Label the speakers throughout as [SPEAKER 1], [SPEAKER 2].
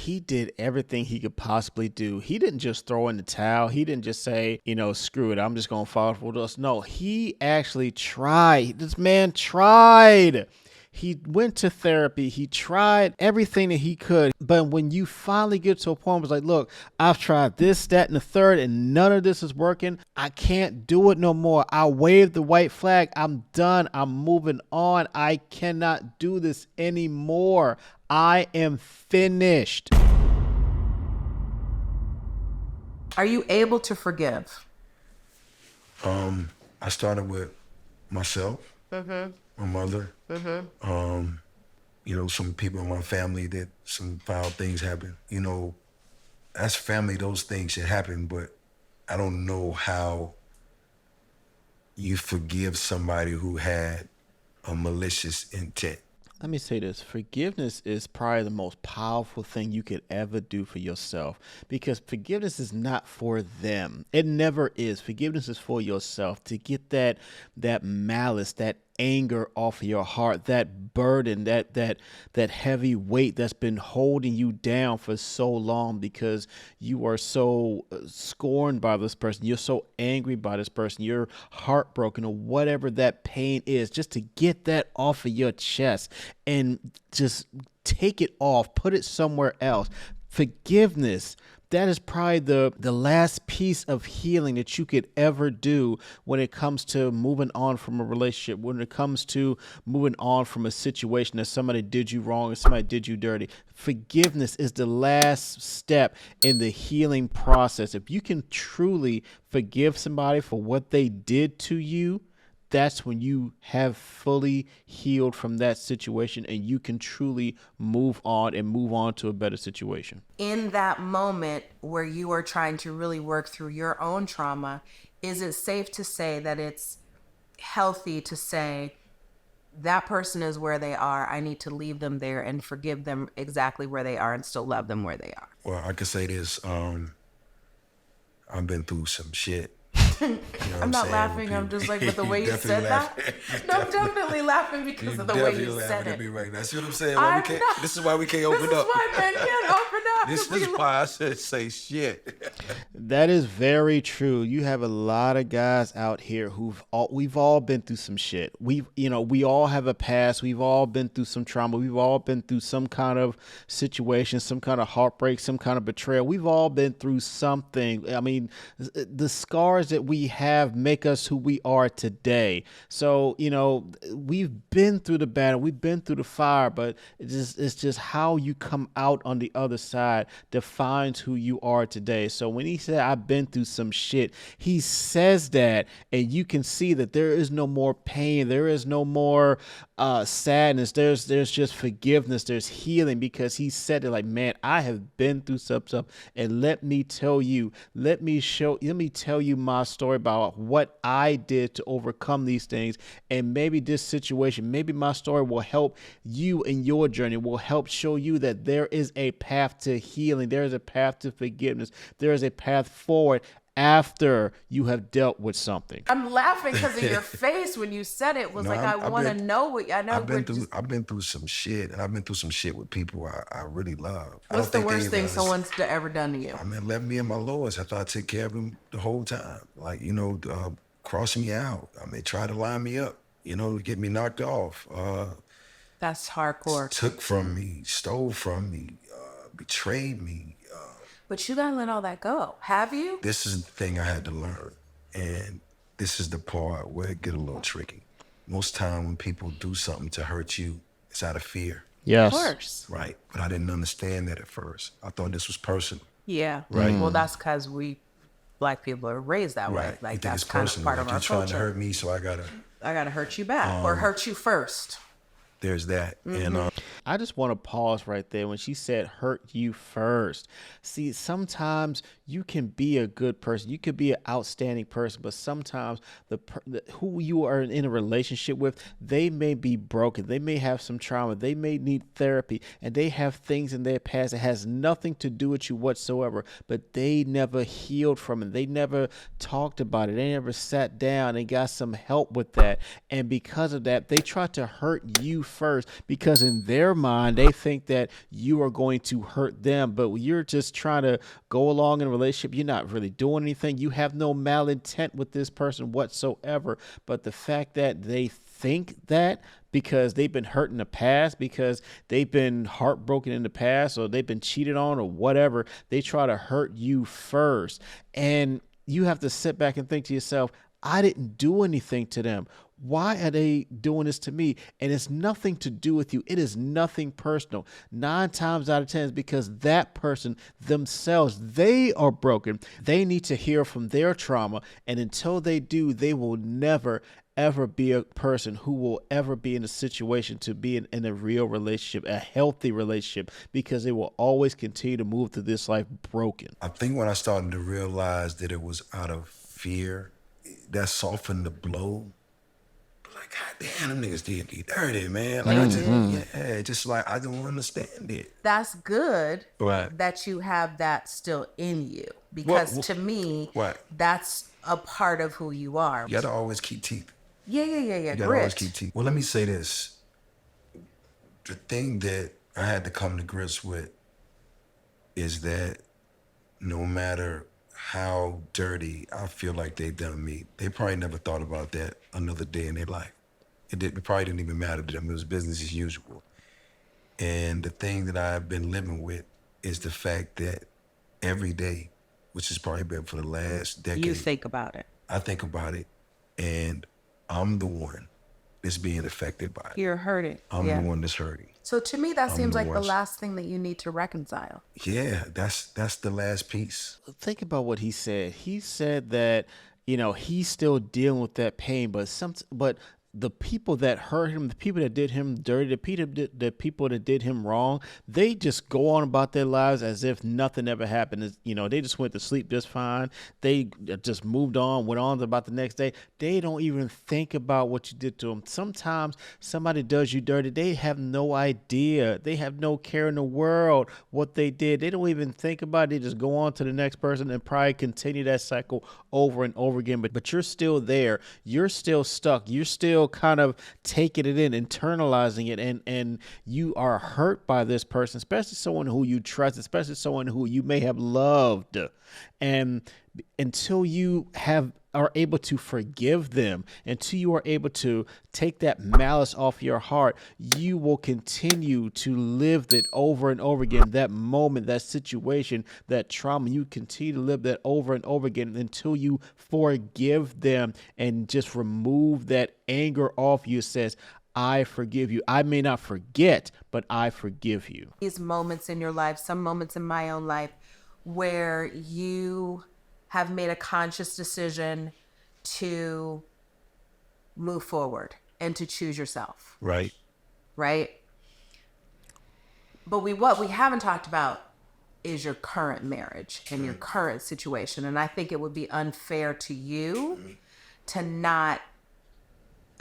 [SPEAKER 1] he did everything he could possibly do. He didn't just throw in the towel. He didn't just say, screw it, I'm just going to follow for this. No, he actually tried. This man tried. He went to therapy. He tried everything that he could. But when you finally get to a point where it's like, look, I've tried this, that, and the third, and none of this is working. I can't do it no more. I waved the white flag. I'm done. I'm moving on. I cannot do this anymore. I am finished.
[SPEAKER 2] Are you able to forgive?
[SPEAKER 3] I started with myself, my mother, some people in my family that some foul things happen. As family, those things should happen, but I don't know how you forgive somebody who had a malicious intent.
[SPEAKER 1] Let me say this. Forgiveness is probably the most powerful thing you could ever do for yourself, because forgiveness is not for them. It never is. Forgiveness is for yourself, to get that malice, that anger off of your heart, that burden, that heavy weight that's been holding you down for so long because you are so scorned by this person. You're so angry by this person. You're heartbroken, or whatever that pain is, just to get that off of your chest and just take it off, put it somewhere else. Forgiveness, that is probably the last piece of healing that you could ever do when it comes to moving on from a relationship, when it comes to moving on from a situation that somebody did you wrong or somebody did you dirty. Forgiveness is the last step in the healing process. If you can truly forgive somebody for what they did to you, that's when you have fully healed from that situation and you can truly move on to a better situation.
[SPEAKER 2] In that moment where you are trying to really work through your own trauma, is it safe to say that it's healthy to say, that person is where they are, I need to leave them there and forgive them exactly where they are and still love them where they are?
[SPEAKER 3] Well, I could say this. I've been through some shit.
[SPEAKER 2] I'm not laughing. I'm just like, with the way you said that. No, I'm definitely laughing because of the way you said it.
[SPEAKER 3] At me right now. See what I'm saying? This is why we can't open up.
[SPEAKER 2] This is why men can't open up.
[SPEAKER 3] This is why I should say shit.
[SPEAKER 1] That is very true. You have a lot of guys out here we've all been through some shit. We all have a past. We've all been through some trauma. We've all been through some kind of situation, some kind of heartbreak, some kind of betrayal. We've all been through something. I mean, the scars that we have make us who we are today. So, we've been through the battle, we've been through the fire, but it's just how you come out on the other side defines who you are today. So when he said, I've been through some shit, he says that, and you can see that there is no more pain. There is no more sadness. There's just forgiveness. There's healing, because he said it like, man, I have been through some stuff, and let me tell you my story about what I did to overcome these things. And maybe this situation, maybe my story will help you in your journey, will help show you that there is a path to healing. There is a path to forgiveness. There is a path forward after you have dealt with something.
[SPEAKER 2] I'm laughing because of your face when you said it. I want to know what I know.
[SPEAKER 3] I've been through some shit, and I've been through some shit with people I really love.
[SPEAKER 2] What's the worst thing someone's ever done to you?
[SPEAKER 3] I mean, left me and my lords. I thought I'd take care of them the whole time. Like, crossing me out. I mean, try to line me up, get me knocked off.
[SPEAKER 2] That's hardcore.
[SPEAKER 3] Took from me, stole from me, betrayed me.
[SPEAKER 2] But you gotta let all that go. Have you?
[SPEAKER 3] This is the thing I had to learn. And this is the part where it get a little tricky. Most time when people do something to hurt you, it's out of fear.
[SPEAKER 1] Yes.
[SPEAKER 2] Of course.
[SPEAKER 3] Right. But I didn't understand that at first. I thought this was personal.
[SPEAKER 2] Yeah.
[SPEAKER 3] Right.
[SPEAKER 2] Well, that's because we Black people are raised that way.
[SPEAKER 3] Right.
[SPEAKER 2] Like,
[SPEAKER 3] that's
[SPEAKER 2] kind of part of our
[SPEAKER 3] you're trying
[SPEAKER 2] culture.
[SPEAKER 3] to hurt me, so I gotta
[SPEAKER 2] hurt you back, or hurt you first.
[SPEAKER 3] There's that. Mm-hmm. And
[SPEAKER 1] I just want to pause right there when she said hurt you first. See, sometimes you can be a good person. You could be an outstanding person, but sometimes who you are in a relationship with, they may be broken. They may have some trauma. They may need therapy, and they have things in their past that has nothing to do with you whatsoever, but they never healed from it. They never talked about it. They never sat down and got some help with that. And because of that, they try to hurt you first, because in their mind, they think that you are going to hurt them, but you're just trying to go along in a relationship. You're not really doing anything. You have no malintent with this person whatsoever. But the fact that they think that because they've been hurt in the past, because they've been heartbroken in the past, or they've been cheated on, or whatever, they try to hurt you first. And you have to sit back and think to yourself, I didn't do anything to them. Why are they doing this to me? And it's nothing to do with you. It is nothing personal. 9 times out of 10 is because that person themselves, they are broken. They need to heal from their trauma. And until they do, they will never, ever be a person who will ever be in a situation to be in a real relationship, a healthy relationship, because they will always continue to move through this life broken.
[SPEAKER 3] I think when I started to realize that it was out of fear, that softened the blow. Like, God damn, them niggas did me dirty, man. Like, just like, I don't understand it.
[SPEAKER 2] That's good
[SPEAKER 3] Right.
[SPEAKER 2] that you have that still in you. Because to me, that's a part of who you are.
[SPEAKER 3] You gotta always keep teeth.
[SPEAKER 2] Yeah.
[SPEAKER 3] You gotta always keep teeth. Well, let me say this. The thing that I had to come to grips with is that no matter how dirty I feel like they done me, they probably never thought about that another day in their life. It probably didn't even matter to them. It was business as usual. And the thing that I've been living with is the fact that every day, which has probably been for the last decade,
[SPEAKER 2] You think about it.
[SPEAKER 3] I think about it, and I'm the one that's being affected by it.
[SPEAKER 2] You're hurting.
[SPEAKER 3] I'm the one that's hurting.
[SPEAKER 2] So to me, that seems like the
[SPEAKER 3] worst.
[SPEAKER 2] last thing that you need to reconcile.
[SPEAKER 3] Yeah, that's the last piece.
[SPEAKER 1] Think about what he said. He said that, he's still dealing with that pain, but the people that hurt him, the people that did him dirty, the people that did him wrong, they just go on about their lives as if nothing ever happened. They just went to sleep just fine. They just moved on, went on about the next day. They don't even think about what you did to them. Sometimes somebody does you dirty. They have no idea. They have no care in the world what they did. They don't even think about it. They just go on to the next person and probably continue that cycle over and over again. But you're still there. You're still stuck. You're still kind of taking it in, internalizing it, and you are hurt by this person, especially someone who you trust, especially someone who you may have loved. And until you are able to forgive them, until you are able to take that malice off your heart, you will continue to live that over and over again. That moment, that situation, that trauma, you continue to live that over and over again until you forgive them and just remove that anger off you. It says, I forgive you. I may not forget, but I forgive you.
[SPEAKER 2] These moments in your life, some moments in my own life, where you have made a conscious decision to move forward and to choose yourself.
[SPEAKER 3] Right.
[SPEAKER 2] But what we haven't talked about is your current marriage and your current situation. And I think it would be unfair to you to not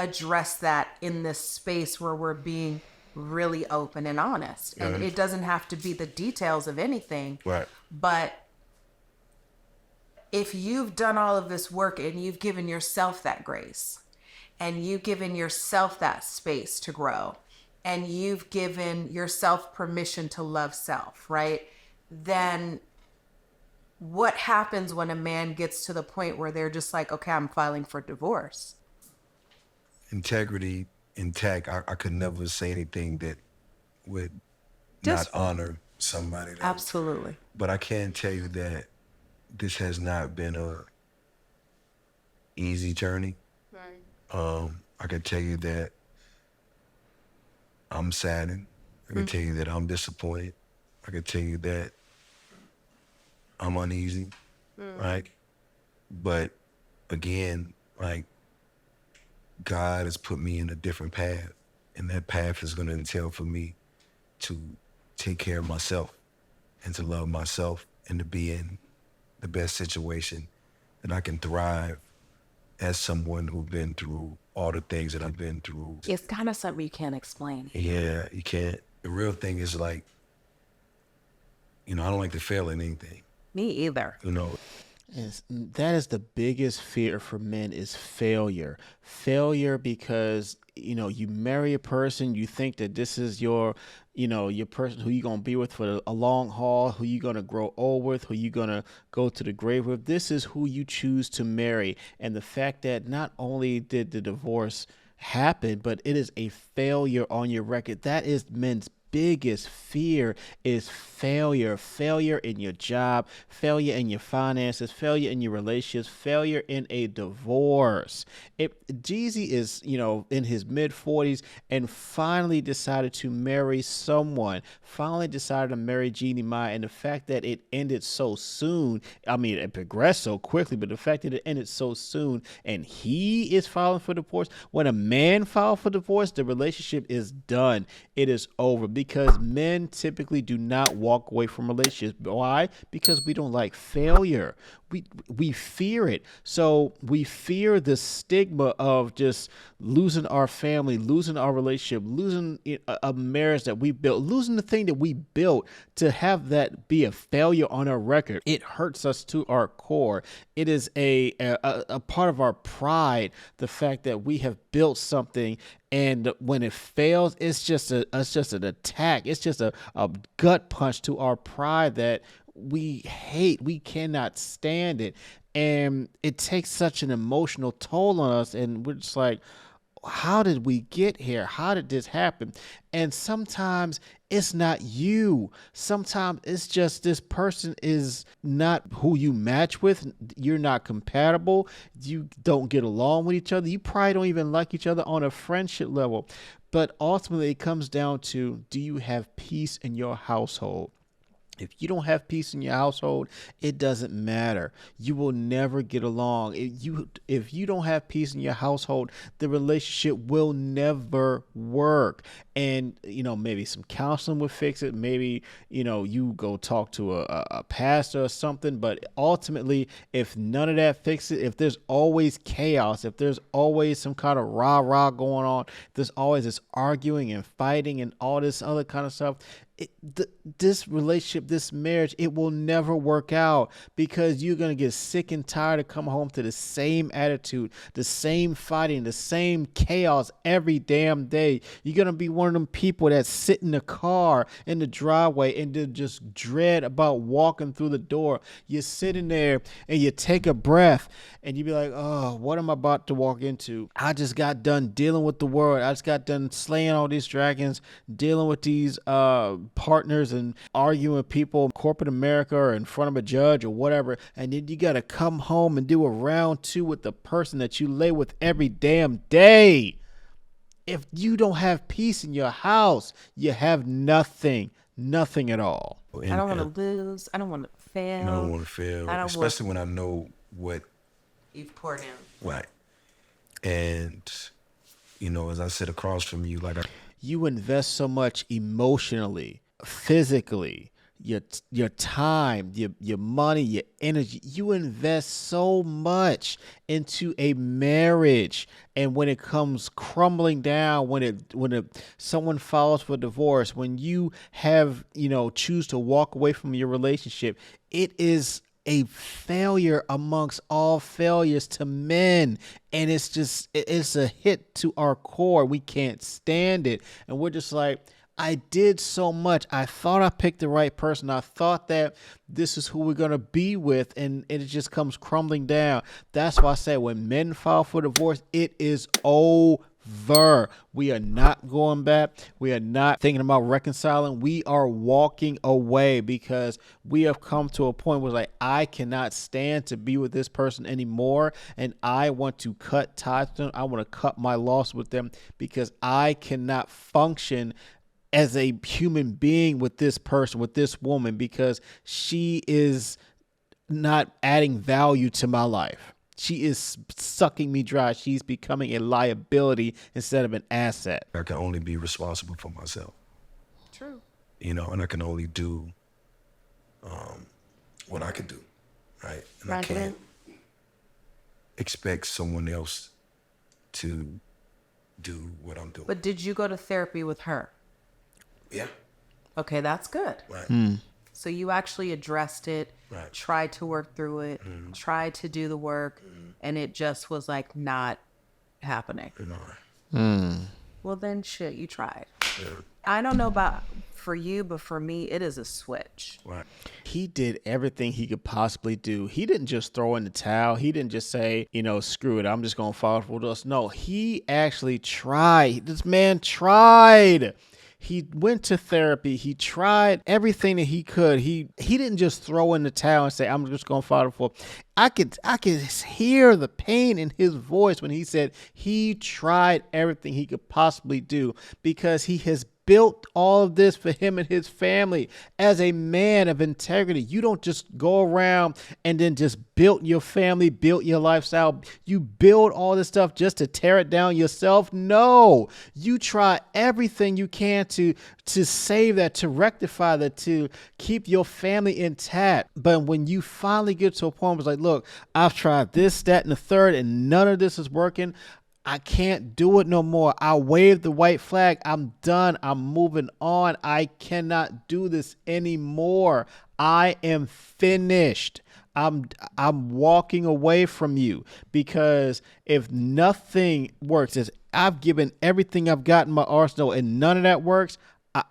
[SPEAKER 2] address that in this space where we're being really open and honest. And it doesn't have to be the details of anything.
[SPEAKER 3] Right.
[SPEAKER 2] But if you've done all of this work and you've given yourself that grace and you've given yourself that space to grow and you've given yourself permission to love self, right? Then what happens when a man gets to the point where they're just like, okay, I'm filing for divorce?
[SPEAKER 3] Integrity intact. I could never say anything that would not honor somebody.
[SPEAKER 2] Absolutely.
[SPEAKER 3] But I can tell you that this has not been a easy journey. Right. I can tell you that I'm saddened. I can tell you that I'm disappointed. I can tell you that I'm uneasy, right? But again, like, God has put me in a different path, and that path is going to entail for me to take care of myself and to love myself and to be in the best situation that I can thrive as someone who's been through all the things that I've been through.
[SPEAKER 2] It's kind of something you can't explain.
[SPEAKER 3] Yeah, you can't. The real thing is, like, I don't like to fail in anything.
[SPEAKER 2] Me either.
[SPEAKER 1] Yes, that is the biggest fear for men, is failure. Failure because, you marry a person, you think that this is your your person who you're going to be with for a long haul, who you're going to grow old with, who you're going to go to the grave with. This is who you choose to marry. And the fact that not only did the divorce happen, but it is a failure on your record. That is men's biggest fear is failure in your job, failure in your finances, failure in your relationships, failure in a divorce. Jeezy is in his mid 40s and finally decided to marry someone, finally decided to marry Jeannie Mai. And the fact that it ended so soon, I mean, it progressed so quickly, but the fact that it ended so soon and he is filing for divorce, when a man files for divorce, the relationship is done. It is over, because men typically do not walk away from relationships. Why? Because we don't like failure. We fear it. So we fear the stigma of just losing our family, losing our relationship, losing a marriage that we built, losing the thing that we built, to have that be a failure on our record. It hurts us to our core. It is a part of our pride, the fact that we have built something, and when it fails, it's just an attack. It's just a gut punch to our pride that we hate. We cannot stand it. And it takes such an emotional toll on us. And we're just like, how did we get here? How did this happen? And sometimes it's not you. Sometimes it's just this person is not who you match with. You're not compatible. You don't get along with each other. You probably don't even like each other on a friendship level. But ultimately, it comes down to, do you have peace in your household? If you don't have peace in your household, it doesn't matter. You will never get along. If you don't have peace in your household, the relationship will never work. And maybe some counseling would fix it. Maybe you go talk to a pastor or something. But ultimately, if none of that fixes it, if there's always chaos, if there's always some kind of rah-rah going on, if there's always this arguing and fighting and all this other kind of stuff, this relationship, this marriage, it will never work out, because you're going to get sick and tired of coming home to the same attitude, the same fighting, the same chaos every damn day. You're going to be one of them people that sit in the car in the driveway and then just dread about walking through the door. You're sitting there and you take a breath and you be like, oh, what am I about to walk into? I just got done dealing with the world. I just got done slaying all these dragons, dealing with these partners and arguing with people in corporate America or in front of a judge or whatever, and then you got to come home and do a round two with the person that you lay with every damn day. If you don't have peace in your house, you have nothing at all.
[SPEAKER 2] I don't want to lose. I don't want to fail.
[SPEAKER 3] I don't want to fail, especially when I know what
[SPEAKER 2] you've poured in.
[SPEAKER 3] Right. And as I sit across from you,
[SPEAKER 1] you invest so much emotionally, physically, your time, your money, your energy. You invest so much into a marriage, and when it comes crumbling down, when someone files for divorce, when you have choose to walk away from your relationship, it is a failure amongst all failures to men. And it's a hit to our core. We can't stand it. And we're just like, I did so much. I thought I picked the right person. I thought that this is who we're going to be with. And it just comes crumbling down. That's why I say when men file for divorce, it is over. We are not going back. We are not thinking about reconciling. We are walking away, because we have come to a point where like, I cannot stand to be with this person anymore, and I want to cut ties with them. I want to cut my loss with them, because I cannot function as a human being with this person, with this woman, because she is not adding value to my life. She is sucking me dry. She's becoming a liability instead of an asset.
[SPEAKER 3] I can only be responsible for myself.
[SPEAKER 2] True.
[SPEAKER 3] And I can only do what I can do, right? And I can't expect someone else to do what I'm doing.
[SPEAKER 2] But did you go to therapy with her?
[SPEAKER 3] Yeah.
[SPEAKER 2] Okay, that's good.
[SPEAKER 3] Right.
[SPEAKER 2] So you actually addressed it,
[SPEAKER 3] right.
[SPEAKER 2] Tried to work through it, tried to do the work, and it just was like not happening.
[SPEAKER 3] No.
[SPEAKER 2] Well, then shit, you tried.
[SPEAKER 3] Yeah.
[SPEAKER 2] I don't know about for you, but for me, it is a switch.
[SPEAKER 3] Right.
[SPEAKER 1] He did everything he could possibly do. He didn't just throw in the towel. He didn't just say, screw it, I'm just going to follow for us. No, he actually tried. This man tried. He went to therapy. He tried everything that he could. He didn't just throw in the towel and say, I'm just going to follow for. I could hear the pain in his voice when he said he tried everything he could possibly do because he has built all of this for him and his family. As a man of integrity, you don't just go around and then just build your family, build your lifestyle. You build all this stuff just to tear it down yourself. No, you try everything you can to save that, to rectify that, to keep your family intact. But when you finally get to a point where it's like, look, I've tried this, that, and the third, and none of this is working. I can't do it no more. I waved the white flag. I'm done. I'm moving on. I cannot do this anymore. I am finished. I'm walking away from you because if nothing works, as I've given everything I've got in my arsenal and none of that works,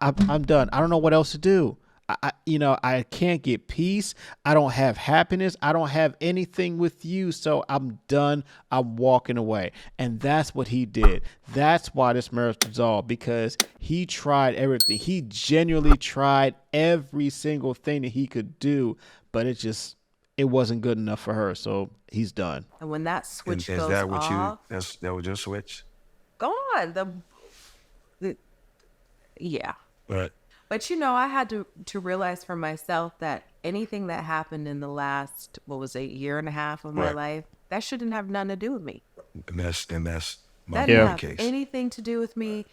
[SPEAKER 1] I'm done. I don't know what else to do. I can't get peace. I don't have happiness. I don't have anything with you. So I'm done. I'm walking away. And that's what he did. That's why this marriage dissolved, because he tried everything. He genuinely tried every single thing that he could do, but it wasn't good enough for her. So he's done.
[SPEAKER 2] And when that switch
[SPEAKER 3] Is
[SPEAKER 2] goes
[SPEAKER 3] that what
[SPEAKER 2] off,
[SPEAKER 3] that was your switch?
[SPEAKER 2] gone. Yeah.
[SPEAKER 3] Right.
[SPEAKER 2] But I had to realize for myself that anything that happened in the last, what was it, year and a half of my
[SPEAKER 3] Right.
[SPEAKER 2] life, that shouldn't have nothing to do with me.
[SPEAKER 3] And that's my
[SPEAKER 2] That didn't have
[SPEAKER 3] case.
[SPEAKER 2] anything to do with me.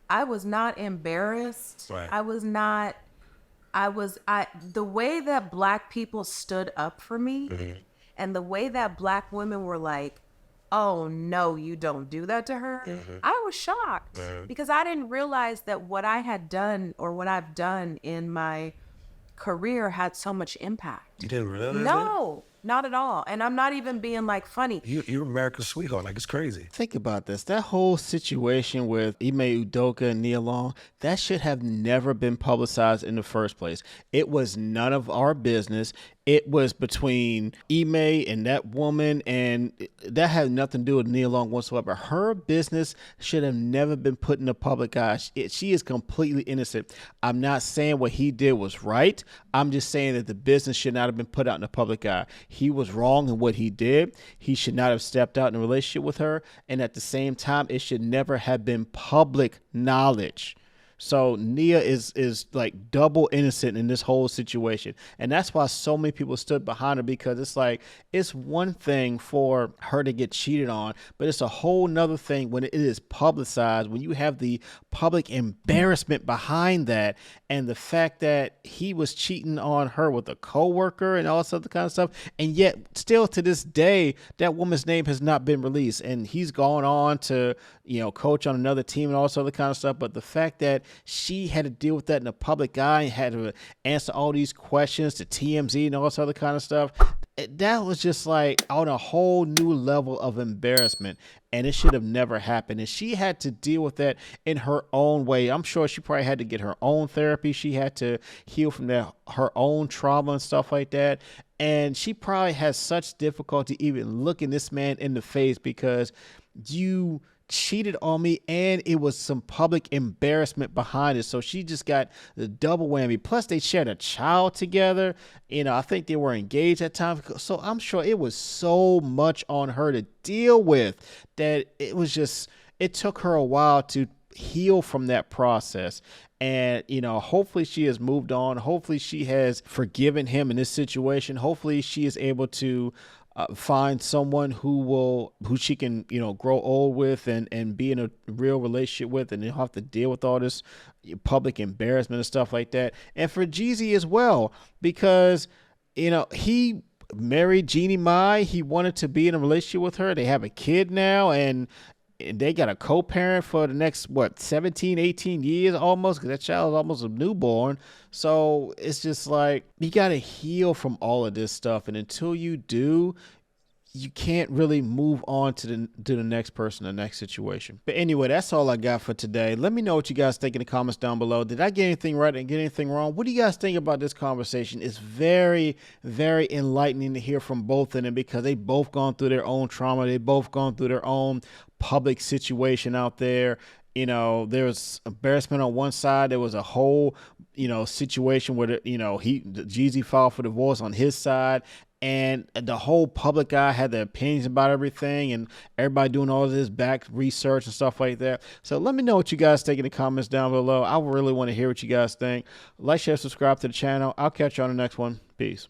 [SPEAKER 2] I was not embarrassed.
[SPEAKER 3] Right.
[SPEAKER 2] I was not. The way that Black people stood up for me, and the way that Black women were like, oh no, you don't do that to her. I was shocked because I didn't realize that what I had done or what I've done in my career had so much impact.
[SPEAKER 3] You didn't realize that?
[SPEAKER 2] No, not at all. And I'm not even being like funny.
[SPEAKER 3] You're America's sweetheart. Like, it's crazy.
[SPEAKER 1] Think about this. That whole situation with Ime Udoka and Nia Long, that should have never been publicized in the first place. It was none of our business. It was between Ime and that woman, and that had nothing to do with Nia Long whatsoever. Her business should have never been put in the public eye. She is completely innocent. I'm not saying what he did was right. I'm just saying that the business should not have been put out in the public eye. He was wrong in what he did. He should not have stepped out in a relationship with her. And at the same time, it should never have been public knowledge. So Nia is like double innocent in this whole situation. And that's why so many people stood behind her, because it's like, it's one thing for her to get cheated on, but it's a whole nother thing when it is publicized, when you have the public embarrassment behind that, and the fact that he was cheating on her with a coworker and all this other kind of stuff. And yet still to this day, that woman's name has not been released, and he's gone on to, coach on another team and all this other kind of stuff. But the fact that she had to deal with that in the public eye, had to answer all these questions to TMZ and all this other kind of stuff, that was just like on a whole new level of embarrassment, and it should have never happened. And she had to deal with that in her own way. I'm sure she probably had to get her own therapy. She had to heal from her own trauma and stuff like that. And she probably has such difficulty even looking this man in the face, because you cheated on me and it was some public embarrassment behind it. So she just got the double whammy. Plus they shared a child together. I think they were engaged at times. So I'm sure it was so much on her to deal with that it took her a while to heal from that process. And, hopefully she has moved on. Hopefully she has forgiven him in this situation. Hopefully she is able to find someone who she can, grow old with and be in a real relationship with, and they'll have to deal with all this public embarrassment and stuff like that. And for Jeezy as well, because, he married Jeannie Mai. He wanted to be in a relationship with her. They have a kid now, and they got a co-parent for the next 17 18 years almost, because that child is almost a newborn. So it's just like, you got to heal from all of this stuff, and until you do, you can't really move on to the next person, the next situation. But anyway, that's all I got for today. Let me know what you guys think in the comments down below. Did I get anything right and get anything wrong? What do you guys think about this conversation? It's very, very enlightening to hear from both of them because they both gone through their own trauma. They both gone through their own public situation out there. There was embarrassment on one side. There was a whole, situation where, Jeezy filed for divorce on his side. And the whole public eye had their opinions about everything, and everybody doing all of this back research and stuff like that. So let me know what you guys think in the comments down below. I really want to hear what you guys think. Like, share, subscribe to the channel. I'll catch you on the next one. Peace.